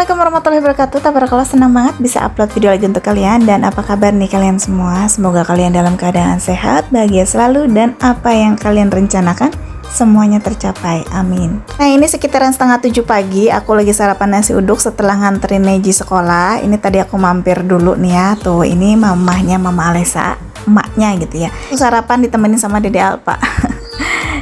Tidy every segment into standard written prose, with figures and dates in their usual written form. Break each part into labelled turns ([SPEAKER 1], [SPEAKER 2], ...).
[SPEAKER 1] Assalamualaikum warahmatullahi wabarakatuh. Tabarakallah, senang banget bisa upload video lagi untuk kalian. Dan apa kabar nih kalian semua? Semoga kalian dalam keadaan sehat, bahagia selalu, dan apa yang kalian rencanakan semuanya tercapai, amin. Nah, ini sekitaran setengah 7 pagi. Aku lagi sarapan nasi uduk setelah nganterin Neji sekolah. Ini tadi aku mampir dulu nih ya. Tuh, ini mamahnya Mama Alesa, emaknya gitu ya. Aku sarapan ditemenin sama Dede Alpa.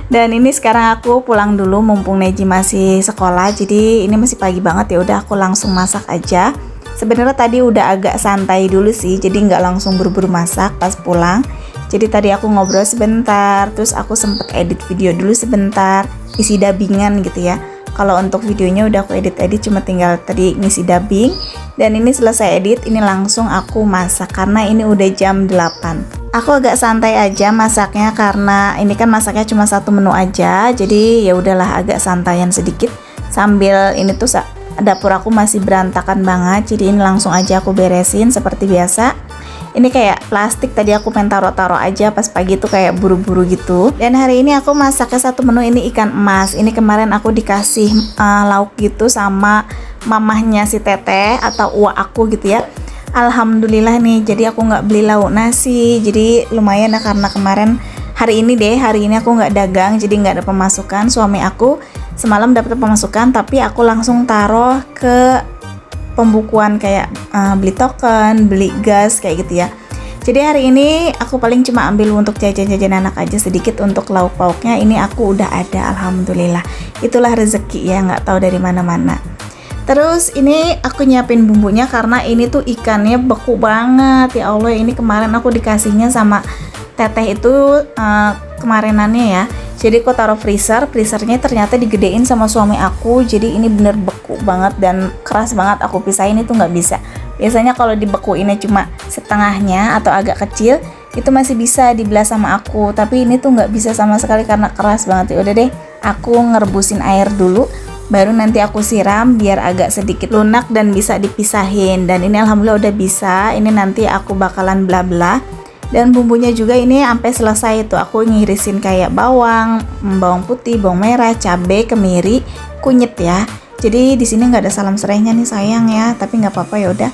[SPEAKER 1] Dan ini sekarang aku pulang dulu mumpung Neji masih sekolah. Jadi ini masih pagi banget, ya udah aku langsung masak aja. Sebenarnya tadi udah agak santai dulu sih, jadi nggak langsung buru-buru masak pas pulang. Jadi tadi aku ngobrol sebentar, terus aku sempet edit video dulu sebentar, isi dubbingan gitu ya. Kalau untuk videonya udah aku edit-edit, cuma tinggal tadi ngisi dubbing. Dan ini selesai edit, ini langsung aku masak karena ini udah jam 8. Aku agak santai aja masaknya karena ini kan masaknya cuma satu menu aja. Jadi ya udahlah agak santaian sedikit. Sambil ini tuh dapur aku masih berantakan banget. Jadi ini langsung aja aku beresin seperti biasa. Ini kayak plastik, tadi aku pengen taruh-taruh aja pas pagi tuh kayak buru-buru gitu. Dan hari ini aku masaknya satu menu, ini ikan emas. Ini kemarin aku dikasih lauk gitu sama mamahnya si Teteh atau uak aku gitu ya. Alhamdulillah nih, jadi aku nggak beli lauk nasi. Jadi lumayan ya, karena kemarin hari ini aku nggak dagang, jadi nggak ada pemasukan. Suami aku semalam dapat pemasukan, tapi aku langsung taruh ke pembukuan kayak beli token, beli gas kayak gitu ya. Jadi hari ini aku paling cuma ambil untuk jajan-jajan anak aja sedikit. Untuk lauk pauknya ini aku udah ada, alhamdulillah. Itulah rezeki ya, nggak tahu dari mana-mana. Terus ini aku nyiapin bumbunya karena ini tuh ikannya beku banget ya Allah. Ini kemarin aku dikasihnya sama Teteh itu kemarinannya ya. Jadi aku taruh freezernya ternyata digedein sama suami aku. Jadi ini bener beku banget dan keras banget, aku pisahin itu nggak bisa. Biasanya kalau dibekuinnya cuma setengahnya atau agak kecil itu masih bisa dibelah sama aku, tapi ini tuh nggak bisa sama sekali karena keras banget. Ya udah deh, aku ngerebusin air dulu, baru nanti aku siram biar agak sedikit lunak dan bisa dipisahin. Dan ini alhamdulillah udah bisa. Ini nanti aku bakalan belah-belah. Dan bumbunya juga ini sampai selesai itu aku ngirisin kayak bawang putih, bawang merah, cabai, kemiri, kunyit ya. Jadi di sini nggak ada salam serehnya nih sayang ya, tapi nggak apa-apa ya udah.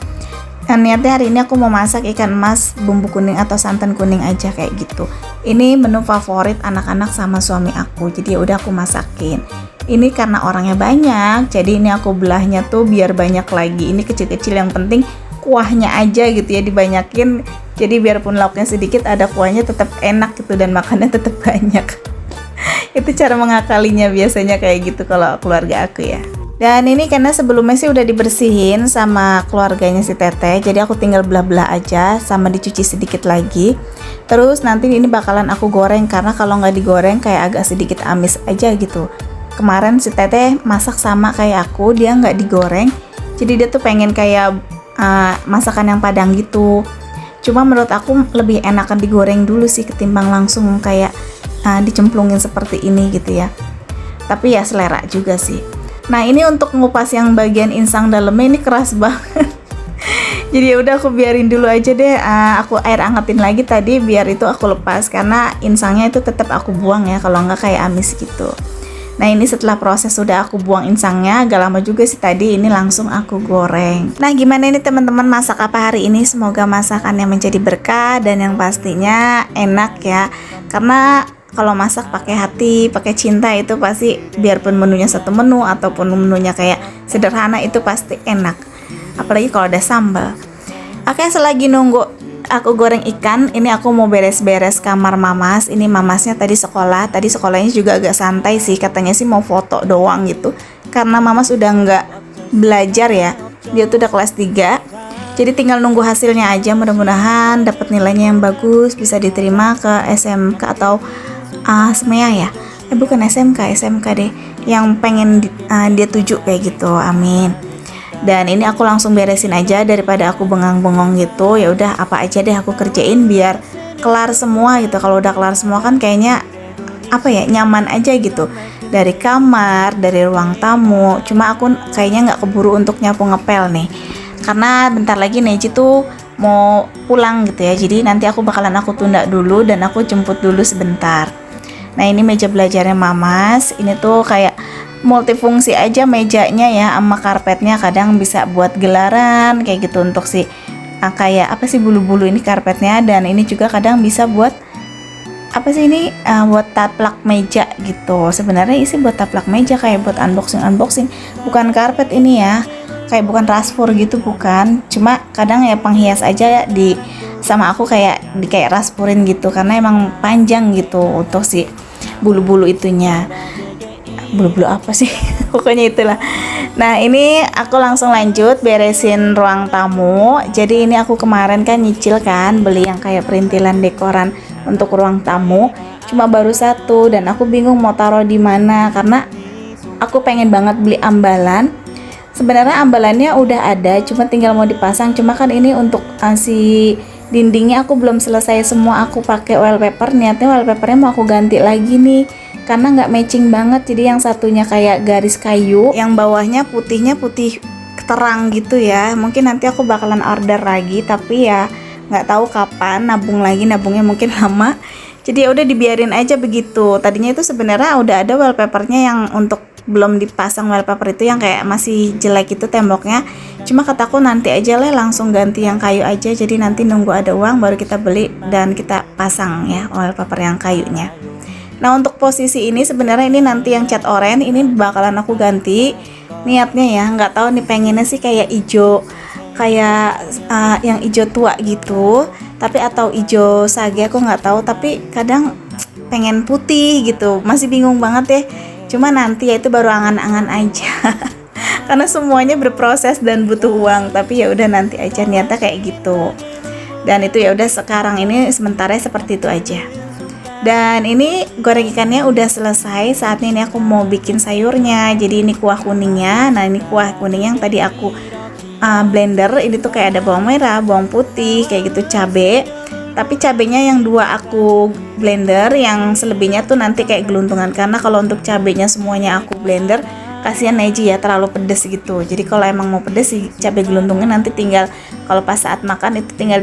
[SPEAKER 1] Dan niatnya hari ini aku mau masak ikan emas bumbu kuning atau santan kuning aja kayak gitu. Ini menu favorit anak-anak sama suami aku, jadi ya udah aku masakin. Ini karena orangnya banyak, jadi ini aku belahnya tuh biar banyak lagi. Ini kecil-kecil, yang penting kuahnya aja gitu ya dibanyakin. Jadi biarpun lauknya sedikit, ada kuahnya tetap enak gitu dan makannya tetap banyak. Itu cara mengakalinya biasanya kayak gitu kalau keluarga aku ya. Dan ini karena sebelumnya sih udah dibersihin sama keluarganya si Teteh, jadi aku tinggal belah-belah aja sama dicuci sedikit lagi. Terus nanti ini bakalan aku goreng karena kalau nggak digoreng kayak agak sedikit amis aja gitu. Kemarin si Teteh masak sama kayak aku, dia nggak digoreng, jadi dia tuh pengen kayak masakan yang Padang gitu. Cuma menurut aku lebih enakan digoreng dulu sih ketimbang langsung kayak dicemplungin seperti ini gitu ya. Tapi ya selera juga sih. Nah, ini untuk ngupas yang bagian insang dalamnya ini keras banget. Jadi ya udah aku biarin dulu aja deh. Aku air angetin lagi tadi biar itu aku lepas karena insangnya itu tetap aku buang ya, kalau nggak kayak amis gitu. Nah, ini setelah proses sudah aku buang insangnya, agak lama juga sih tadi, ini langsung aku goreng. Nah, gimana ini teman-teman, masak apa hari ini? Semoga masakannya menjadi berkah dan yang pastinya enak ya. Karena kalau masak pakai hati, pakai cinta itu pasti biarpun menunya satu menu ataupun menunya kayak sederhana itu pasti enak. Apalagi kalau ada sambal. Oke, selagi nunggu aku goreng ikan, ini aku mau beres-beres kamar Mamas. Ini Mamasnya tadi sekolah. Tadi sekolahnya juga agak santai sih. Katanya sih mau foto doang gitu. Karena Mamas udah nggak belajar ya. Dia tuh udah kelas 3. Jadi tinggal nunggu hasilnya aja. Mudah-mudahan dapat nilainya yang bagus, bisa diterima ke SMK atau SMEA ya. Bukan SMK deh. Yang pengen dia tuju kayak gitu. Amin. Dan ini aku langsung beresin aja daripada aku bengang-bengong gitu. Ya udah apa aja deh aku kerjain biar kelar semua gitu. Kalau udah kelar semua kan kayaknya apa ya, nyaman aja gitu. Dari kamar, dari ruang tamu. Cuma aku kayaknya nggak keburu untuk nyapu ngepel nih. Karena bentar lagi Neji tuh mau pulang gitu ya. Jadi nanti aku tunda dulu dan aku jemput dulu sebentar. Nah, ini meja belajarnya Mamas. Ini tuh kayak multifungsi aja mejanya ya sama karpetnya, kadang bisa buat gelaran kayak gitu untuk si kayak apa sih bulu-bulu ini karpetnya, dan ini juga kadang bisa buat apa sih ini buat taplak meja gitu. Sebenarnya isi buat taplak meja kayak buat unboxing bukan karpet ini ya, kayak bukan rasfor gitu bukan, cuma kadang ya penghias aja di sama aku kayak raspurin gitu karena emang panjang gitu untuk si bulu-bulu itunya. Bulu-bulu apa sih pokoknya itulah. Nah ini aku langsung lanjut beresin ruang tamu. Jadi ini aku kemarin kan nyicil kan beli yang kayak perintilan dekoran untuk ruang tamu, cuma baru satu dan aku bingung mau taruh di mana karena aku pengen banget beli ambalan. Sebenarnya ambalannya udah ada, cuma tinggal mau dipasang. Cuma kan ini untuk si dindingnya aku belum selesai semua, aku pakai wallpaper. Niatnya wallpapernya mau aku ganti lagi nih karena nggak matching banget. Jadi yang satunya kayak garis kayu, yang bawahnya putihnya putih terang gitu ya. Mungkin nanti aku bakalan order lagi, tapi ya nggak tahu kapan nabungnya mungkin lama. Jadi ya udah dibiarin aja begitu. Tadinya itu sebenarnya udah ada wallpapernya yang untuk belum dipasang wallpaper itu yang kayak masih jelek itu temboknya. Cuma kataku nanti aja lah langsung ganti yang kayu aja. Jadi nanti nunggu ada uang baru kita beli dan kita pasang ya wallpaper yang kayunya. Nah untuk posisi ini sebenarnya ini nanti yang cat oranye ini bakalan aku ganti. Niatnya ya nggak tahu nih, pengennya sih kayak hijau, kayak yang hijau tua gitu. Tapi atau hijau sage aku nggak tahu. Tapi kadang pengen putih gitu. Masih bingung banget ya. Cuma nanti ya itu baru angan-angan aja. Karena semuanya berproses dan butuh uang. Tapi ya udah nanti aja, niatnya kayak gitu. Dan itu ya udah sekarang ini sementara seperti itu aja. Dan ini goreng ikannya udah selesai. Saatnya ini aku mau bikin sayurnya. Jadi ini kuah kuningnya. Nah ini kuah kuning yang tadi aku blender. Ini tuh kayak ada bawang merah, bawang putih, kayak gitu, cabe. Tapi cabenya yang 2 aku blender, yang selebihnya tuh nanti kayak geluntungan. Karena kalau untuk cabenya semuanya aku blender, kasihan Neji ya terlalu pedes gitu. Jadi kalau emang mau pedes sih cabai geluntungan nanti tinggal kalau pas saat makan itu tinggal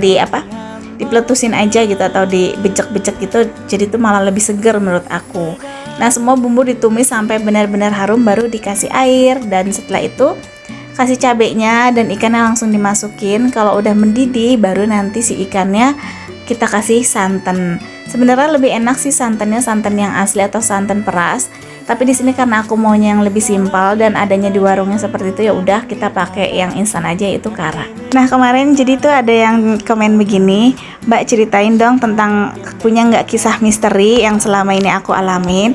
[SPEAKER 1] dipletusin aja gitu atau dibecek-becek gitu, jadi itu malah lebih seger menurut aku. Nah semua bumbu ditumis sampai benar-benar harum baru dikasih air, dan setelah itu kasih cabenya dan ikannya langsung dimasukin. Kalau udah mendidih baru nanti si ikannya kita kasih santan. Sebenarnya lebih enak sih santannya santan yang asli atau santan peras. Tapi di sini karena aku maunya yang lebih simpel dan adanya di warungnya seperti itu, ya udah kita pakai yang instan aja, itu Kara. Nah kemarin jadi tuh ada yang komen begini, Mbak ceritain dong tentang punya nggak kisah misteri yang selama ini aku alamin.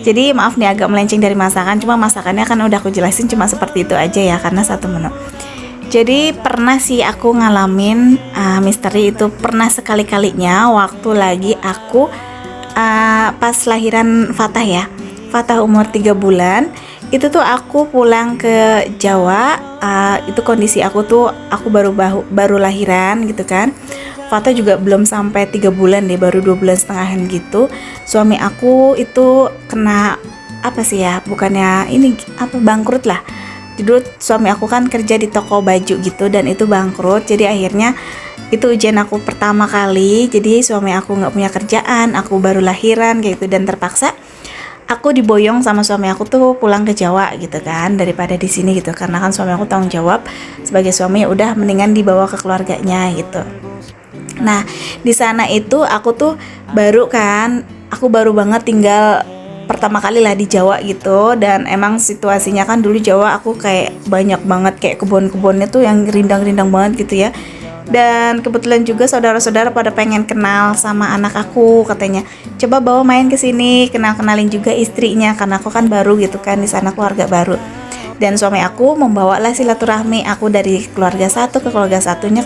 [SPEAKER 1] Jadi maaf nih agak melenceng dari masakan, cuma masakannya kan udah aku jelasin cuma seperti itu aja ya karena satu menu. Jadi pernah sih aku ngalamin misteri itu, pernah sekali-kalinya waktu lagi aku pas lahiran Fatah ya. Fatah umur 3 bulan itu tuh aku pulang ke Jawa. Itu kondisi aku tuh aku baru lahiran gitu kan. Fatah juga belum sampai 3 bulan deh, baru 2 bulan setengahan gitu. Suami aku itu kena apa sih ya, bukannya ini apa, bangkrut lah. Jadi suami aku kan kerja di toko baju gitu dan itu bangkrut. Jadi akhirnya itu ujian aku pertama kali. Jadi suami aku nggak punya kerjaan, aku baru lahiran kayak gitu, dan terpaksa aku diboyong sama suami aku tuh pulang ke Jawa gitu kan, daripada di sini gitu, karena kan suami aku tanggung jawab sebagai suami, ya udah mendingan dibawa ke keluarganya gitu. Nah di sana itu aku tuh baru banget tinggal pertama kali lah di Jawa gitu, dan emang situasinya kan dulu Jawa aku kayak banyak banget kayak kebun-kebunnya tuh yang rindang-rindang banget gitu ya. Dan kebetulan juga saudara-saudara pada pengen kenal sama anak aku, katanya coba bawa main ke sini, kenalin juga istrinya karena aku kan baru gitu kan di sana, keluarga baru. Dan suami aku membawalah silaturahmi aku dari keluarga satu ke keluarga satunya.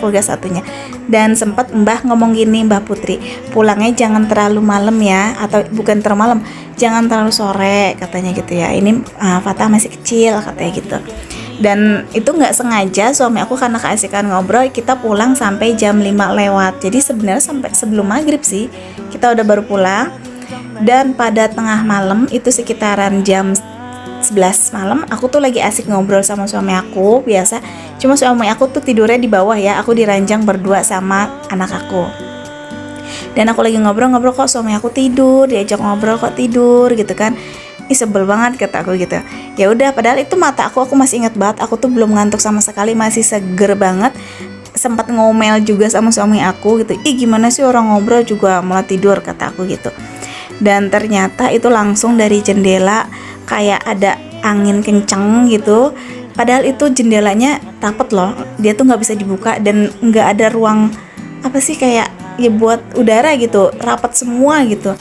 [SPEAKER 1] Dan sempat Mbah ngomong gini, Mbah Putri, pulangnya jangan terlalu malam ya, atau bukan terlalu malam, jangan terlalu sore katanya gitu ya. Ini Fatah masih kecil katanya gitu. Dan itu nggak sengaja suami aku karena keasikan ngobrol, kita pulang sampai jam 5 lewat. Jadi sebenarnya sampai sebelum maghrib sih kita udah baru pulang. Dan pada tengah malam itu sekitaran jam 11 malam aku tuh lagi asik ngobrol sama suami aku biasa. Cuma suami aku tuh tidurnya di bawah ya, aku di ranjang berdua sama anak aku. Dan aku lagi ngobrol kok suami aku tidur, diajak ngobrol kok tidur gitu kan. Ih, sebel banget kata aku gitu. Ya udah, padahal itu mata aku masih inget banget, aku tuh belum ngantuk sama sekali, masih seger banget. Sempat ngomel juga sama suami aku gitu, ih gimana sih orang ngobrol juga malah tidur, kata aku gitu. Dan ternyata itu langsung dari jendela, kayak ada angin kenceng gitu. Padahal itu jendelanya rapet loh, dia tuh nggak bisa dibuka dan nggak ada ruang apa sih, kayak ya buat udara gitu, rapet semua gitu.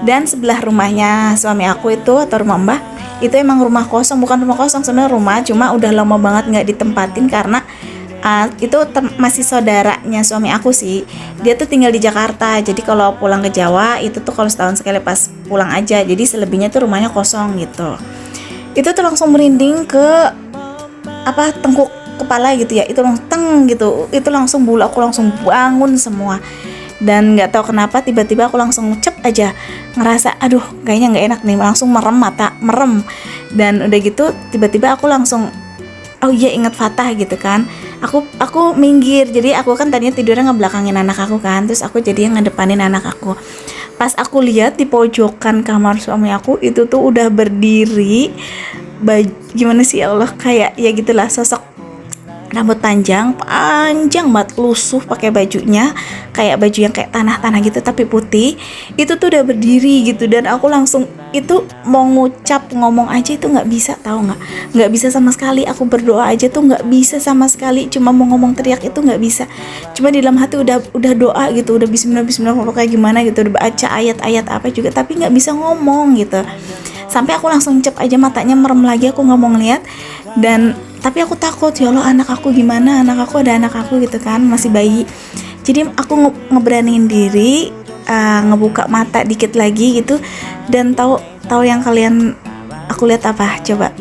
[SPEAKER 1] Dan sebelah rumahnya suami aku itu, atau rumah mbah itu, emang rumah kosong, bukan rumah kosong sebenarnya, rumah cuma udah lama banget nggak ditempatin karena itu masih saudaranya suami aku sih, dia tuh tinggal di Jakarta, jadi kalau pulang ke Jawa itu tuh kalau setahun sekali pas pulang aja, jadi selebihnya tuh rumahnya kosong gitu. Itu tuh langsung merinding ke apa, tengkuk kepala gitu ya, itu langsung teng gitu, itu langsung bulu aku langsung bangun semua. Dan nggak tahu kenapa tiba-tiba aku langsung cep aja ngerasa aduh kayaknya nggak enak nih, langsung merem, mata merem. Dan udah gitu tiba-tiba aku langsung oh iya inget Fatah gitu kan, aku minggir, jadi aku kan tadinya tidurnya ngebelakangin anak aku kan, terus aku jadinya ngedepanin anak aku. Pas aku lihat di pojokan kamar suami aku itu tuh udah berdiri gimana sih ya Allah, kayak ya gitulah, sosok rambut panjang banget, lusuh, pakai bajunya kayak baju yang kayak tanah-tanah gitu tapi putih, itu tuh udah berdiri gitu. Dan aku langsung itu mau ngucap ngomong aja itu nggak bisa, tahu nggak bisa sama sekali. Aku berdoa aja tuh nggak bisa sama sekali, cuma mau ngomong teriak itu nggak bisa, cuma di dalam hati udah doa gitu, udah bismillah bismillah kayak gimana gitu, udah baca ayat-ayat apa juga tapi nggak bisa ngomong gitu. Sampai aku langsung cep aja, matanya merem lagi, aku nggak mau ngeliat. Dan tapi aku takut, ya Allah anak aku gimana, ada anak aku gitu kan, masih bayi. Jadi aku ngeberaniin diri, ngebuka mata dikit lagi gitu. Dan tahu yang kalian aku lihat apa coba?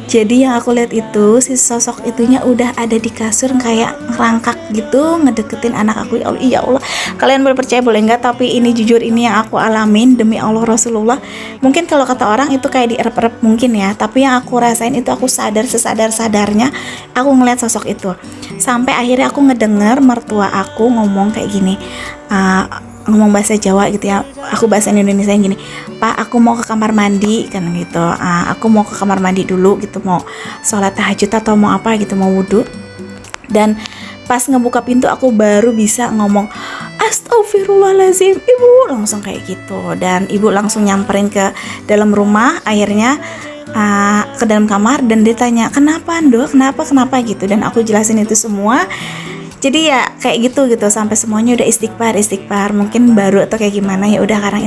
[SPEAKER 1] Jadi yang aku lihat itu si sosok itunya udah ada di kasur kayak ngerangkak gitu, ngedeketin anak aku. Ya Allah, iya Allah, kalian boleh percaya boleh enggak, tapi ini jujur, ini yang aku alamin demi Allah Rasulullah. Mungkin kalau kata orang itu kayak dierep-erep mungkin ya, tapi yang aku rasain itu aku sadar sesadar-sadarnya aku ngeliat sosok itu. Sampai akhirnya aku ngedenger mertua aku ngomong kayak gini, ngomong bahasa Jawa gitu ya, aku bahasa Indonesia yang gini, Pak aku mau ke kamar mandi kan gitu, aku mau ke kamar mandi dulu gitu, mau sholat tahajud atau mau apa gitu, mau wudhu. Dan pas ngebuka pintu aku baru bisa ngomong astagfirullahaladzim ibu, langsung kayak gitu. Dan ibu langsung nyamperin ke dalam rumah, akhirnya ke dalam kamar, dan dia tanya kenapa Ndo, kenapa gitu. Dan aku jelasin itu semua. Jadi ya kayak gitu sampai semuanya udah istighfar, mungkin baru atau kayak gimana, ya udah sekarang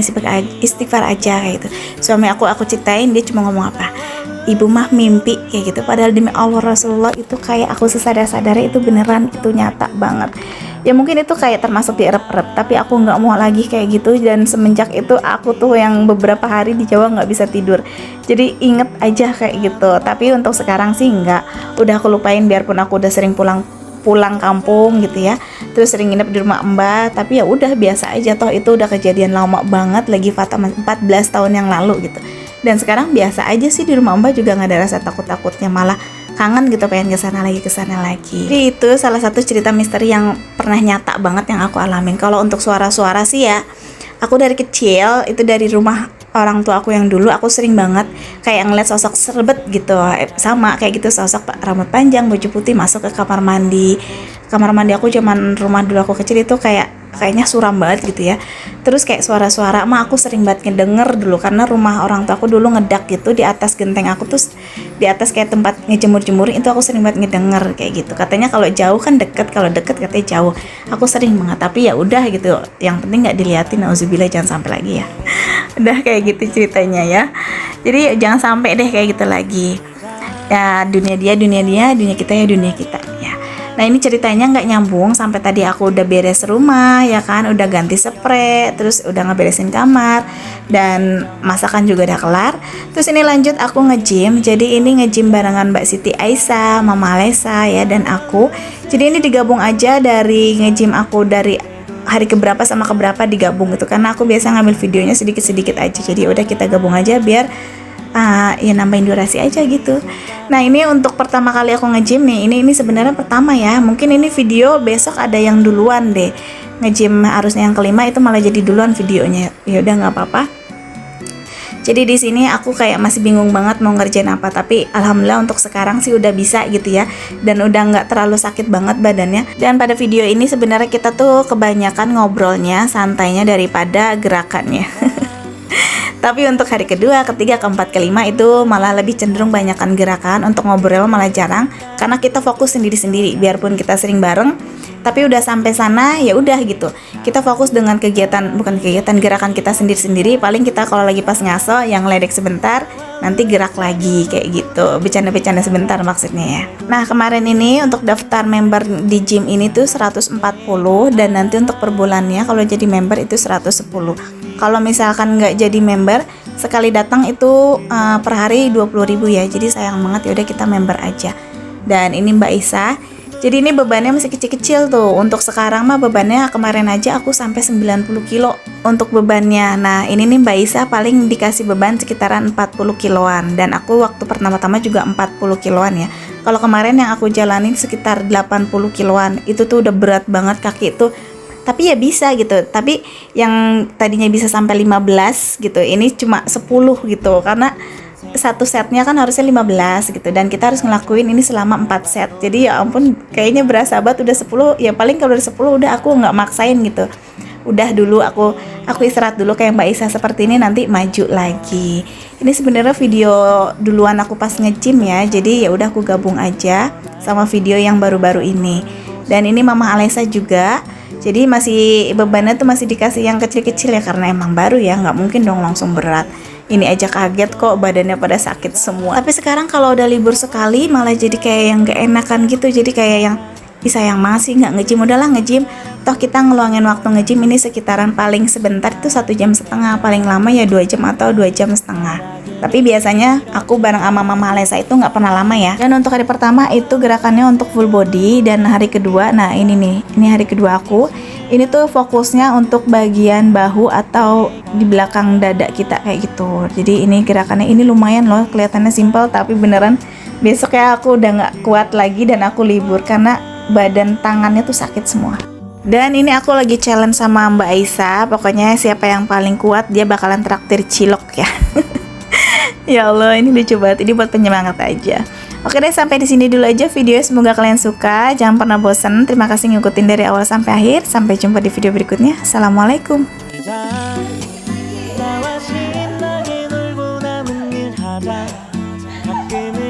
[SPEAKER 1] istighfar aja kayak gitu. Suami aku ceritain, dia cuma ngomong apa, ibu mah mimpi kayak gitu. Padahal demi Allah Rasulullah itu kayak aku sesadar-sadarnya itu beneran, itu nyata banget. Ya mungkin itu kayak termasuk dierep-erep, tapi aku nggak mau lagi kayak gitu. Dan semenjak itu aku tuh yang beberapa hari di Jawa nggak bisa tidur, jadi inget aja kayak gitu. Tapi untuk sekarang sih nggak, udah aku lupain, biarpun aku udah sering pulang kampung gitu ya, terus sering nginep di rumah Mbak, tapi ya udah biasa aja, toh itu udah kejadian lama banget lagi, Fatah 14 tahun yang lalu gitu. Dan sekarang biasa aja sih di rumah Mbak, juga nggak ada rasa takut-takutnya, malah kangen gitu, pengen kesana lagi. Jadi itu salah satu cerita misteri yang pernah nyata banget yang aku alamin. Kalau untuk suara-suara sih ya, aku dari kecil itu dari rumah orang tua aku yang dulu, aku sering banget kayak ngeliat sosok serbet gitu, sama kayak gitu, sosok rambut panjang, baju putih masuk ke kamar mandi aku zaman rumah dulu aku kecil itu kayaknya suram banget gitu ya. Terus kayak suara-suara aku sering banget ngedenger dulu, karena rumah orang tua aku dulu ngedak gitu di atas genteng aku, tuh di atas kayak tempat ngejemur-jemurin, itu aku sering banget ngedenger kayak gitu. Katanya kalau jauh kan deket, kalau deket katanya jauh. Aku sering banget, tapi ya udah gitu, yang penting nggak diliatin, nauzubillah, jangan sampai lagi ya. Udah kayak gitu ceritanya ya. Jadi jangan sampai deh kayak gitu lagi. Ya dunia kita ya dunia kita ya. Nah ini ceritanya nggak nyambung, sampai tadi aku udah beres rumah ya kan, udah ganti spray, terus udah ngeberesin kamar, dan masakan juga udah kelar. Terus ini lanjut aku nge-gym. Jadi ini nge-gym barengan Mbak Siti Aisyah, Mama Alesa ya, dan aku. Jadi ini digabung aja dari nge-gym aku dari hari keberapa sama keberapa digabung gitu, karena aku biasa ngambil videonya sedikit-sedikit aja, jadi udah kita gabung aja biar ya nambahin durasi aja gitu. Nah ini untuk pertama kali aku nge-gym nih, ini sebenarnya pertama ya, mungkin ini video besok ada yang duluan deh, nge-gym harusnya yang kelima, itu malah jadi duluan videonya, ya udah nggak apa-apa. Jadi di sini aku kayak masih bingung banget mau ngerjain apa, tapi alhamdulillah untuk sekarang sih udah bisa gitu ya, dan udah nggak terlalu sakit banget badannya. Dan pada video ini sebenarnya kita tuh kebanyakan ngobrolnya, santainya daripada gerakannya. Tapi untuk hari kedua, ketiga, keempat, kelima itu malah lebih cenderung banyakkan gerakan, untuk ngobrol malah jarang karena kita fokus sendiri-sendiri. Biarpun kita sering bareng, tapi udah sampai sana ya udah gitu. Kita fokus dengan kegiatan, bukan kegiatan, gerakan kita sendiri-sendiri. Paling kita kalau lagi pas ngaso yang ledek sebentar, nanti gerak lagi kayak gitu. Bercanda-bercanda sebentar maksudnya ya. Nah, kemarin ini untuk daftar member di gym ini tuh 140, dan nanti untuk per bulannya kalau jadi member itu 110. Kalau misalkan nggak jadi member, sekali datang itu per hari 20.000 ya. Jadi sayang banget, ya udah kita member aja. Dan ini Mbak Isa. Jadi ini bebannya masih kecil-kecil tuh. Untuk sekarang mah bebannya, kemarin aja aku sampai 90 kilo untuk bebannya. Nah, ini nih Mbak Isa paling dikasih beban sekitaran 40 kiloan. Dan aku waktu pertama-tama juga 40 kiloan ya. Kalau kemarin yang aku jalanin sekitar 80 kiloan. Itu tuh udah berat banget kaki itu. Tapi ya bisa gitu. Tapi yang tadinya bisa sampai 15 gitu, ini cuma 10 gitu. Karena satu setnya kan harusnya 15 gitu, dan kita harus ngelakuin ini selama 4 set. Jadi ya ampun, kayaknya berasa banget udah 10. Ya paling kalau udah 10 udah aku nggak maksain gitu. Udah dulu aku istirahat dulu kayak Mbak Isa seperti ini, nanti maju lagi. Ini sebenarnya video duluan aku pas nge-gym ya. Jadi ya udah aku gabung aja sama video yang baru-baru ini. Dan ini Mama Alesa juga. Jadi masih bebannya tuh masih dikasih yang kecil-kecil ya, karena emang baru ya, nggak mungkin dong langsung berat. Ini aja kaget kok badannya pada sakit semua. Tapi sekarang kalau udah libur sekali malah jadi kayak yang gak enakan gitu. Jadi kayak yang sayang masih nggak nge-gym, udahlah nge-gym. Toh kita ngeluangin waktu nge-gym ini sekitaran paling sebentar itu 1,5 jam, paling lama ya 2 jam atau 2,5 jam. Tapi biasanya aku bareng sama Mama Alesa itu nggak pernah lama ya. Dan untuk hari pertama itu gerakannya untuk full body, dan hari kedua, nah ini nih, ini hari kedua aku. Ini tuh fokusnya untuk bagian bahu atau di belakang dada kita kayak gitu. Jadi ini gerakannya ini lumayan loh, kelihatannya simple tapi beneran besoknya aku udah nggak kuat lagi dan aku libur karena badan tangannya tuh sakit semua. Dan ini aku lagi challenge sama Mbak Aisyah, pokoknya siapa yang paling kuat dia bakalan traktir cilok ya. Ya Allah, ini lucu banget, ini buat penyemangat aja. Oke deh, sampai di sini dulu aja video. Semoga kalian suka, jangan pernah bosan. Terima kasih ngikutin dari awal sampai akhir. Sampai jumpa di video berikutnya. Assalamualaikum.
[SPEAKER 2] 나와 신나게 놀고 남은 일 하자 가끔은